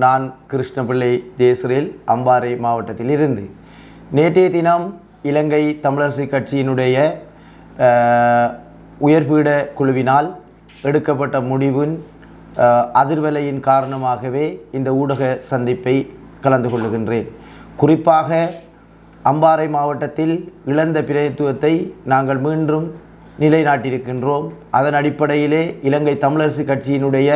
நான் கிருஷ்ணபிள்ளை ஜெயஸ்ரீல் அம்பாறை மாவட்டத்தில் இருந்து நேற்றைய தினம் இலங்கை தமிழரசு கட்சியினுடைய உயர்பீட குழுவினால் எடுக்கப்பட்ட முடிவின் அதிர்வலையின் காரணமாகவே இந்த ஊடக சந்திப்பை கலந்து கொள்ளுகின்றேன். குறிப்பாக அம்பாறை மாவட்டத்தில் இழந்த பிரதித்துவத்தை நாங்கள் மீண்டும் நிலைநாட்டியிருக்கின்றோம். அதன் அடிப்படையிலே இலங்கை தமிழரசு கட்சியினுடைய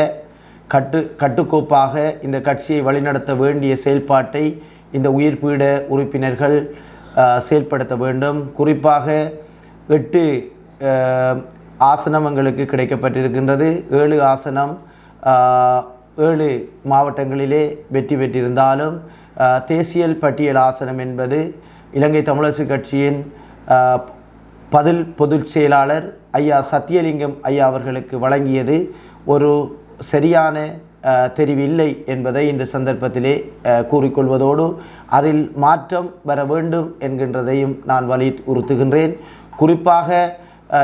கட்டுக்கோப்பாக இந்த கட்சியை வழிநடத்த வேண்டிய செயல்பாட்டை இந்த உயிர்ப்பீட உறுப்பினர்கள் செயல்படுத்த வேண்டும். குறிப்பாக 8 ஆசனம் எங்களுக்கு கிடைக்கப்பட்டிருக்கின்றது. 7 ஆசனம் 7 மாவட்டங்களிலே வெற்றி பெற்றிருந்தாலும் தேசியல் பட்டியல் ஆசனம் என்பது இலங்கை தமிழரசு கட்சியின் பொதுச் செயலாளர் ஐயா சத்தியலிங்கம் ஐயா அவர்களுக்கு வழங்கியது ஒரு சரியான தெரிவில்லை என்பதை இந்த சந்தர்ப்பத்திலே கூறிக்கொள்வதோடு அதில் மாற்றம் வர வேண்டும் என்கின்றதையும் நான் வலியுறுத்துகின்றேன். குறிப்பாக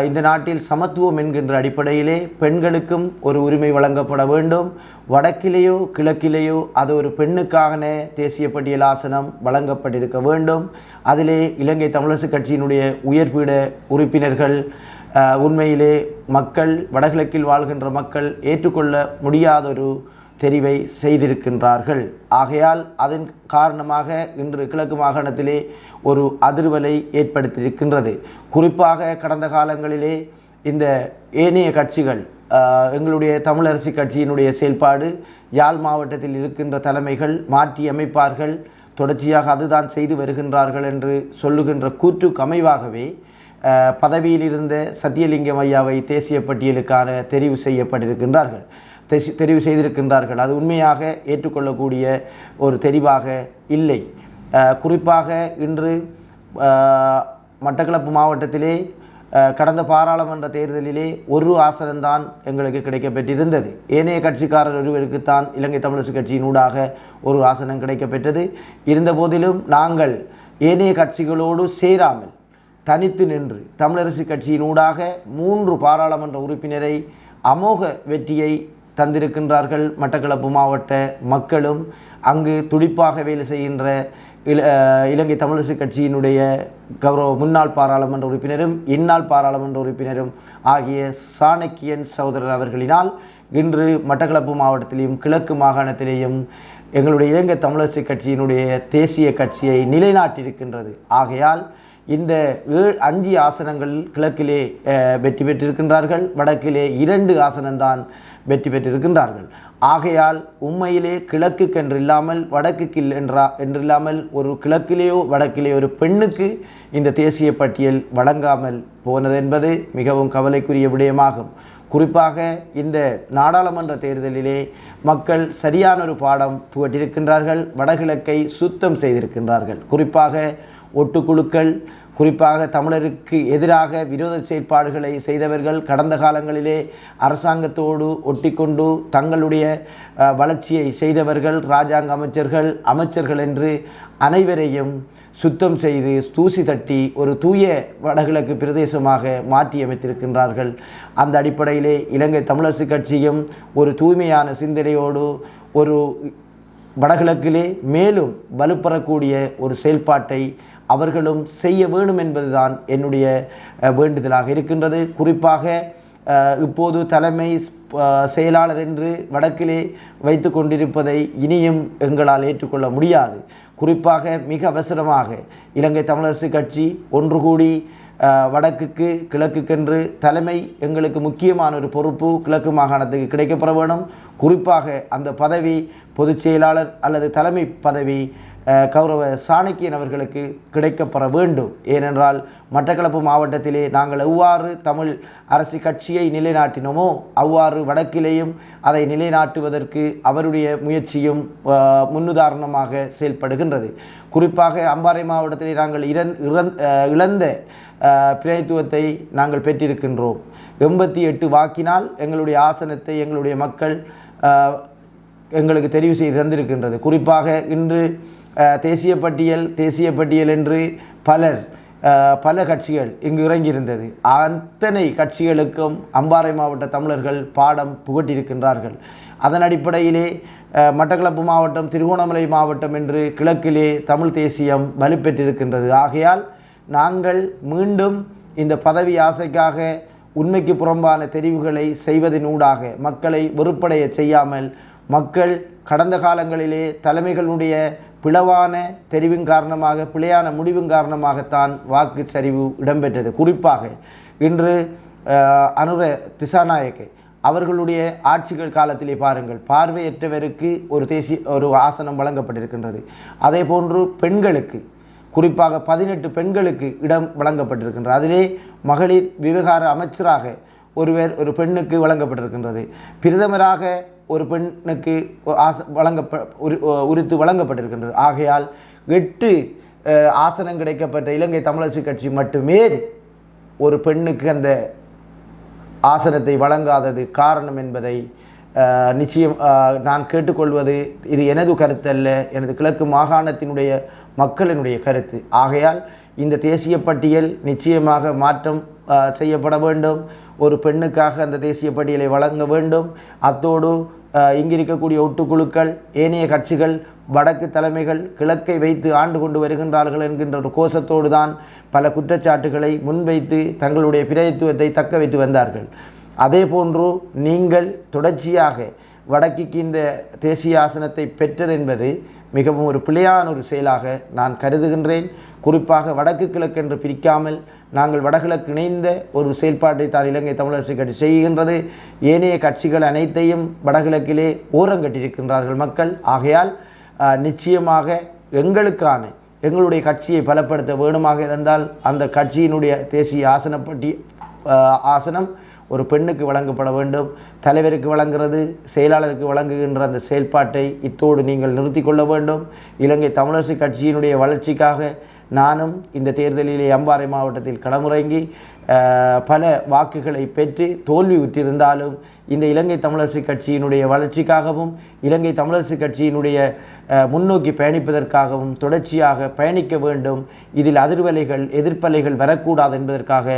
இந்த நாட்டில் சமத்துவம் என்கின்ற அடிப்படையிலே பெண்களுக்கும் ஒரு உரிமை வழங்கப்பட வேண்டும். வடக்கிலேயோ கிழக்கிலேயோ அது ஒரு பெண்ணுக்கான தேசிய பட்டியல் ஆசனம் வழங்கப்பட்டிருக்க வேண்டும். அதிலே இலங்கை தமிழரசு கட்சியினுடைய உயர்பீட உறுப்பினர்கள் உண்மையிலே மக்கள் வடகிழக்கில் வாழ்கின்ற மக்கள் ஏற்றுக்கொள்ள முடியாதொரு தெரிவை செய்திருக்கின்றார்கள். ஆகையால் அதன் காரணமாக இன்று கிழக்கு மாகாணத்திலே ஒரு அதிர்வலை ஏற்படுத்தியிருக்கின்றது. குறிப்பாக கடந்த காலங்களிலே இந்த ஏனைய கட்சிகள் எங்களுடைய தமிழரசு கட்சியினுடைய செயல்பாடு யாழ் மாவட்டத்தில் இருக்கின்ற தலைமைகள் மாற்றி அமைப்பார்கள், தொடர்ச்சியாக அதுதான் செய்து வருகின்றார்கள் என்று சொல்லுகின்ற கூற்றுக்கு அமைவாகவே பதவியில் இருந்த சத்தியலிங்கம் ஐயாவை தேசிய பட்டியலுக்கான தெரிவு செய்திருக்கின்றார்கள். அது உண்மையாக ஏற்றுக்கொள்ளக்கூடிய ஒரு தெரிவாக இல்லை. குறிப்பாக இன்று மட்டக்களப்பு மாவட்டத்திலே கடந்த பாராளுமன்ற தேர்தலிலே ஒரு ஆசனம்தான் எங்களுக்கு கிடைக்கப்பெற்றிருந்தது. ஏனைய கட்சிக்காரர் ஒருவருக்குத்தான் இலங்கை தமிழரசு கட்சியின் ஊடாக ஒரு ஆசனம் கிடைக்கப்பெற்றது. இருந்த போதிலும் நாங்கள் ஏனைய கட்சிகளோடு சேராமல் தனித்து நின்று தமிழரசு கட்சியின் ஊடாக 3 பாராளுமன்ற உறுப்பினரை அமோக வெற்றியை தந்திருக்கின்றார்கள். மட்டக்களப்பு மாவட்ட மக்களும் அங்கு துடிப்பாக வேலை செய்கின்ற இலங்கை தமிழரசு கட்சியினுடைய கௌரவ முன்னாள் பாராளுமன்ற உறுப்பினரும் இந்நாள் பாராளுமன்ற உறுப்பினரும் ஆகிய சாணக்கியன் சகோதரர் அவர்களினால் இன்று மட்டக்களப்பு மாவட்டத்திலேயும் கிழக்கு மாகாணத்திலேயும் எங்களுடைய இலங்கை தமிழரசு கட்சியினுடைய தேசிய கட்சியை நிலைநாட்டியிருக்கின்றது. ஆகையால் இந்த 5 ஆசனங்களில் கிழக்கிலே வெற்றி பெற்றிருக்கின்றார்கள், வடக்கிலே 2 ஆசனம்தான் வெற்றி பெற்றிருக்கின்றார்கள். ஆகையால் உண்மையிலே கிழக்குக்கென்றில்லாமல் வடக்குக்கு என்றில்லாமல் ஒரு கிழக்கிலேயோ வடக்கிலேயோ ஒரு பெண்ணுக்கு இந்த தேசிய பட்டியல் வழங்காமல் போனது என்பது மிகவும் கவலைக்குரிய விடயமாகும். குறிப்பாக இந்த நாடாளுமன்ற தேர்தலிலே மக்கள் சரியான ஒரு பாடம் புகட்டியிருக்கின்றார்கள். வடகிழக்கை சுத்தம் செய்திருக்கின்றார்கள். குறிப்பாக ஒட்டுக்குழுக்கள், குறிப்பாக தமிழருக்கு எதிராக விரோத செயற்பாடுகளை செய்தவர்கள், கடந்த காலங்களிலே அரசாங்கத்தோடு ஒட்டிக்கொண்டு தங்களுடைய வளர்ச்சியை செய்தவர்கள், இராஜாங்க அமைச்சர்கள் என்று அனைவரையும் சுத்தம் செய்து தூசி தட்டி ஒரு தூய வடகிழக்கு பிரதேசமாக மாற்றி அமைத்திருக்கின்றார்கள். அந்த அடிப்படையிலே இலங்கை தமிழரசு கட்சியும் ஒரு தூய்மையான சிந்தனையோடு ஒரு வடகிழக்கிலே மேலும் வலுப்பெறக்கூடிய ஒரு செயல்பாட்டை அவர்களும் செய்ய வேண்டும் என்பதுதான் என்னுடைய வேண்டுதலாக இருக்கின்றது. குறிப்பாக இப்போது தலைமை செயலாளர் என்று வடக்கிலே வைத்து கொண்டிருப்பதை இனியும் எங்களால் ஏற்றுக்கொள்ள முடியாது. குறிப்பாக மிக அவசரமாக இலங்கை தமிழரசு கட்சி ஒன்று கூடி வடக்குக்கு கிழக்குக்கென்று தலைமை எங்களுக்கு முக்கியமான ஒரு பொறுப்பு கிழக்கு மாகாணத்துக்கு கிடைக்கப்பெற வேணும். குறிப்பாக அந்த பதவி பொதுச் செயலாளர் அல்லது தலைமை பதவி கௌரவ சாணக்கியன் அவர்களுக்கு கிடைக்கப்பெற வேண்டும். ஏனென்றால் மட்டக்களப்பு மாவட்டத்திலே நாங்கள் எவ்வாறு தமிழ் அரசு கட்சியை நிலைநாட்டினோமோ அவ்வாறு வடக்கிலேயும் அதை நிலைநாட்டுவதற்கு அவருடைய முயற்சியும் முன்னுதாரணமாக செயல்படுகின்றது. குறிப்பாக அம்பாறை மாவட்டத்திலே நாங்கள் இழந்த பிரதித்துவத்தை நாங்கள் பெற்றிருக்கின்றோம். 88 வாக்கினால் எங்களுடைய ஆசனத்தை எங்களுடைய மக்கள் எங்களுக்கு தெரிவு செய்து தந்திருக்கின்றது. குறிப்பாக இன்று தேசிய பட்டியல் என்று பலர் பல கட்சிகள் இங்கு இறங்கியிருந்தது. அத்தனை கட்சிகளுக்கும் அம்பாறை மாவட்ட தமிழர்கள் பாடம் புகட்டியிருக்கின்றார்கள். அதன் அடிப்படையிலே மட்டக்களப்பு மாவட்டம், திருகோணமலை மாவட்டம் என்று கிழக்கிலே தமிழ் தேசியம் வலுப்பெற்றிருக்கின்றது. ஆகையால் நாங்கள் மீண்டும் இந்த பதவி ஆசைக்காக உண்மைக்கு புறம்பான தெரிவுகளை செய்வதனூடாக மக்களை வெறுப்படைய செய்யாமல், மக்கள் கடந்த காலங்களிலே தலைமைகளுடைய பிளவான தெரிவின் காரணமாக, பிழையான முடிவின் காரணமாகத்தான் வாக்கு சரிவு இடம்பெற்றது. குறிப்பாக இன்று அனுர திசாநாயக்க அவர்களுடைய ஆட்சிகள் காலத்திலே பாருங்கள், பார்வையற்றவருக்கு ஒரு ஆசனம் வழங்கப்பட்டிருக்கின்றது. அதே போன்று பெண்களுக்கு, குறிப்பாக 18 பெண்களுக்கு இடம் வழங்கப்பட்டிருக்கின்றது. அதிலே மகளிர் விவகார அமைச்சராக ஒரு பெண்ணுக்கு வழங்கப்பட்டிருக்கின்றது. பிரதமராக ஒரு பெண்ணுக்கு உரித்து வழங்கப்பட்டிருக்கின்றது. ஆகையால் 8 ஆசனம் கிடைக்கப்பட்ட இலங்கை தமிழரசு கட்சி மட்டுமே ஒரு பெண்ணுக்கு அந்த ஆசனத்தை வழங்காதது காரணம் என்பதை நிச்சயம் நான் கேட்டுக்கொள்வது, இது எனது கருத்தல்ல, எனது கிழக்கு மாகாணத்தினுடைய மக்களினுடைய கருத்து. ஆகையால் இந்த தேசிய பட்டியல் நிச்சயமாக மாற்றம் செய்யப்பட வேண்டும். ஒரு பெண்ணுக்காக அந்த தேசிய பட்டியலை வழங்க வேண்டும். அத்தோடு இங்கிருக்கக்கூடிய ஒட்டுக்குழுக்கள், ஏனைய கட்சிகள், வடக்கு தலைமைகள் கிழக்கை வைத்து ஆண்டு கொண்டு வருகின்றார்கள் என்கின்ற ஒரு கோஷத்தோடு தான் பல குற்றச்சாட்டுகளை முன்வைத்து தங்களுடைய பிரதித்துவத்தை தக்க வைத்து வந்தார்கள். அதே போன்று நீங்கள் தொடர்ச்சியாக வடக்குக்கு இந்த தேசிய ஆசனத்தை பெற்றது என்பது மிகவும் ஒரு பிழையான ஒரு செயலாக நான் கருதுகின்றேன். குறிப்பாக வடக்கு கிழக்கு என்று பிரிக்காமல் நாங்கள் வடகிழக்கு இணைந்த ஒரு செயல்பாட்டை தான் இலங்கை தமிழரசு கட்சி செய்கின்றது. ஏனைய கட்சிகள் அனைத்தையும் வடகிழக்கிலே ஓரங்கட்டியிருக்கின்றார்கள் மக்கள். ஆகையால் நிச்சயமாக எங்களுடைய கட்சியை பலப்படுத்த வேணுமாக இருந்தால் அந்த கட்சியினுடைய தேசிய ஆசனம் ஒரு பெண்ணுக்கு வழங்கப்பட வேண்டும். தலைவருக்கு வழங்குறது, செயலாளருக்கு வழங்குகின்ற அந்த செயல்பாட்டை இத்தோடு நீங்கள் நிறுத்தி கொள்ள வேண்டும். இலங்கை தமிழரசு கட்சியினுடைய வளர்ச்சிக்காக நானும் இந்த தேர்தலிலே அம்பாறை மாவட்டத்தில் களமிறங்கி பல வாக்குகளை பெற்று தோல்வி உற்றிருந்தாலும் இந்த இலங்கை தமிழரசு கட்சியினுடைய வளர்ச்சிக்காகவும் இலங்கை தமிழரசு கட்சியினுடைய முன்னோக்கி பயணிப்பதற்காகவும் தொடர்ச்சியாக பயணிக்க வேண்டும். இதில் அதிர்வலைகள், எதிர்ப்பலைகள் வரக்கூடாது என்பதற்காக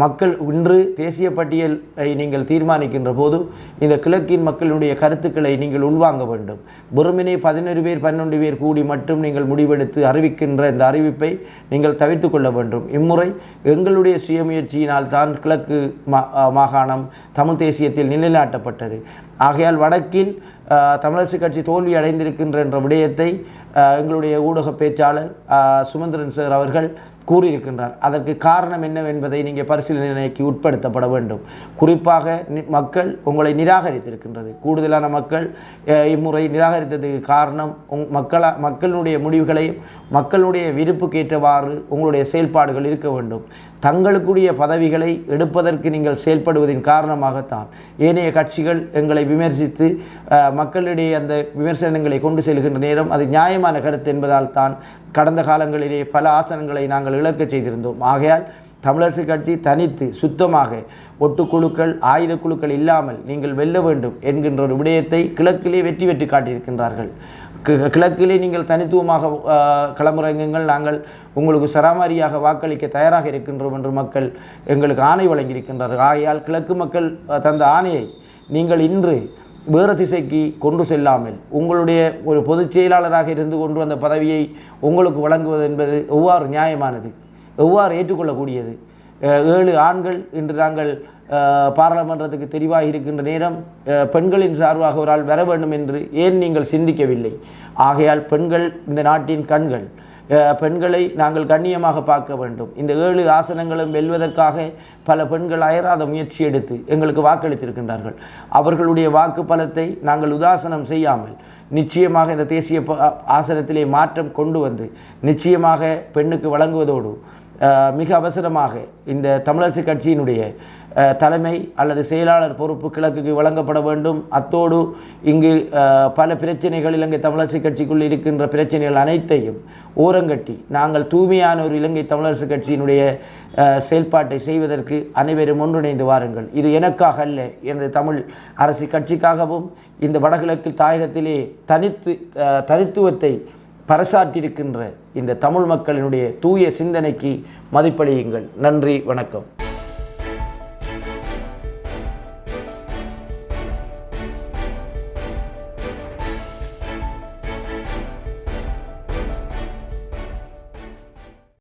மக்கள் இன்று தேசிய பட்டியலை நீங்கள் தீர்மானிக்கின்ற போது இந்த கிழக்கின் மக்களுடைய கருத்துக்களை நீங்கள் உள்வாங்க வேண்டும். வெறுமனே 11 பேர் 12 பேர் கூடி மட்டும் நீங்கள் முடிவெடுத்து அறிவிக்கின்ற இந்த அறிவிப்பை நீங்கள் தவிர்த்து கொள்ள வேண்டும். இம்முறை எங்களுடைய சுயமுயற்சியினால் தான் கிழக்கு மாகாணம் தமிழ் தேசியத்தில் நிலைநாட்டப்பட்டது. ஆகையால் வடக்கில் தமிழரசு கட்சி தோல்வி அடைந்திருக்கின்ற என்ற விடயத்தை எங்களுடைய ஊடக பேச்சாளர் சுமந்திரன் சார் அவர்கள் கூறியிருக்கின்றார். அதற்கு காரணம் என்னவென்பதை நீங்கள் பரிசீலனைக்கு உட்படுத்தப்பட வேண்டும். குறிப்பாக மக்கள் உங்களை நிராகரித்திருக்கின்றது. கூடுதலான மக்கள் இம்முறை நிராகரித்ததுக்கு காரணம் மக்களுடைய முடிவுகளையும் மக்களுடைய விருப்புக்கேற்றவாறு உங்களுடைய செயல்பாடுகள் இருக்க வேண்டும். தங்களுக்குரிய பதவிகளை எடுப்பதற்கு நீங்கள் செயல்படுவதின் காரணமாகத்தான் ஏனைய கட்சிகள் எங்களை விமர்சித்து மக்களிடையே அந்த விமர்சனங்களை கொண்டு செல்கின்ற நேரம் அது நியாயமான கருத்து என்பதால் தான் கடந்த காலங்களிலே பல ஆசனங்களை நாங்கள் இழக்க செய்திருந்தோம். ஆகையால் தமிழரசு கட்சி தனித்து சுத்தமாக ஒட்டுக்குழுக்கள், ஆயுத குழுக்கள் இல்லாமல் நீங்கள் வெல்ல வேண்டும் என்கின்ற ஒரு விடயத்தை கிழக்கிலே வெற்றி காட்டியிருக்கின்றார்கள். கிழக்கிலே நீங்கள் தனித்துவமாக களமிறங்குங்கள், நாங்கள் உங்களுக்கு சராமாரியாக வாக்களிக்க தயாராக இருக்கின்றோம் என்று மக்கள் எங்களுக்கு ஆணை வழங்கியிருக்கின்றார்கள். ஆகையால் கிழக்கு மக்கள் தந்த ஆணையை நீங்கள் இன்று வேறு திசைக்கு கொண்டு செல்லாமல் உங்களுடைய ஒரு பொதுச் செயலாளராக இருந்து கொண்டு அந்த பதவியை உங்களுக்கு வழங்குவது என்பது எவ்வாறு நியாயமானது, எவ்வாறு ஏற்றுக்கொள்ளக்கூடியது? 7 ஆண்கள் இன்று நாங்கள் பாராளுமன்றத்துக்கு தெரிவாக இருக்கின்ற நேரம் பெண்களின் சார்பாக ஒரு ஆள் வர வேண்டும் என்று ஏன் நீங்கள் சிந்திக்கவில்லை? ஆகையால் பெண்கள் இந்த நாட்டின் கண்கள், பெண்களை நாங்கள் கண்ணியமாக பார்க்க வேண்டும். இந்த 7 ஆசனங்களும் வெல்வதற்காக பல பெண்கள் அயராத முயற்சி எடுத்து எங்களுக்கு வாக்களித்திருக்கின்றார்கள். அவர்களுடைய வாக்கு பலத்தை நாங்கள் உதாசனம் செய்யாமல் நிச்சயமாக இந்த தேசிய ஆசனத்திலே மாற்றம் கொண்டு வந்து நிச்சயமாக பெண்ணுக்கு வழங்குவதோடு மிக அவசரமாக இந்த தமிழரசு கட்சியினுடைய தலைமை அல்லது செயலாளர் பொறுப்பு கிழக்குக்கு வழங்கப்பட வேண்டும். அத்தோடு இங்கு பல பிரச்சனைகள், இலங்கை தமிழரசு கட்சிக்குள் இருக்கின்ற பிரச்சனைகள் அனைத்தையும் ஓரங்கட்டி நாங்கள் தூய்மையான ஒரு இலங்கை தமிழரசு கட்சியினுடைய செயல்பாட்டை செய்வதற்கு அனைவரும் ஒன்றிணைந்து வாருங்கள். இது எனக்காக அல்ல, எனது தமிழ் அரசு கட்சிக்காகவும் இந்த வடகிழக்கு தாயகத்திலே தனித்துவத்தை பறைசாற்றியிருக்கின்ற இந்த தமிழ் மக்களினுடைய தூய சிந்தனைக்கு மதிப்பளியுங்கள். நன்றி, வணக்கம்.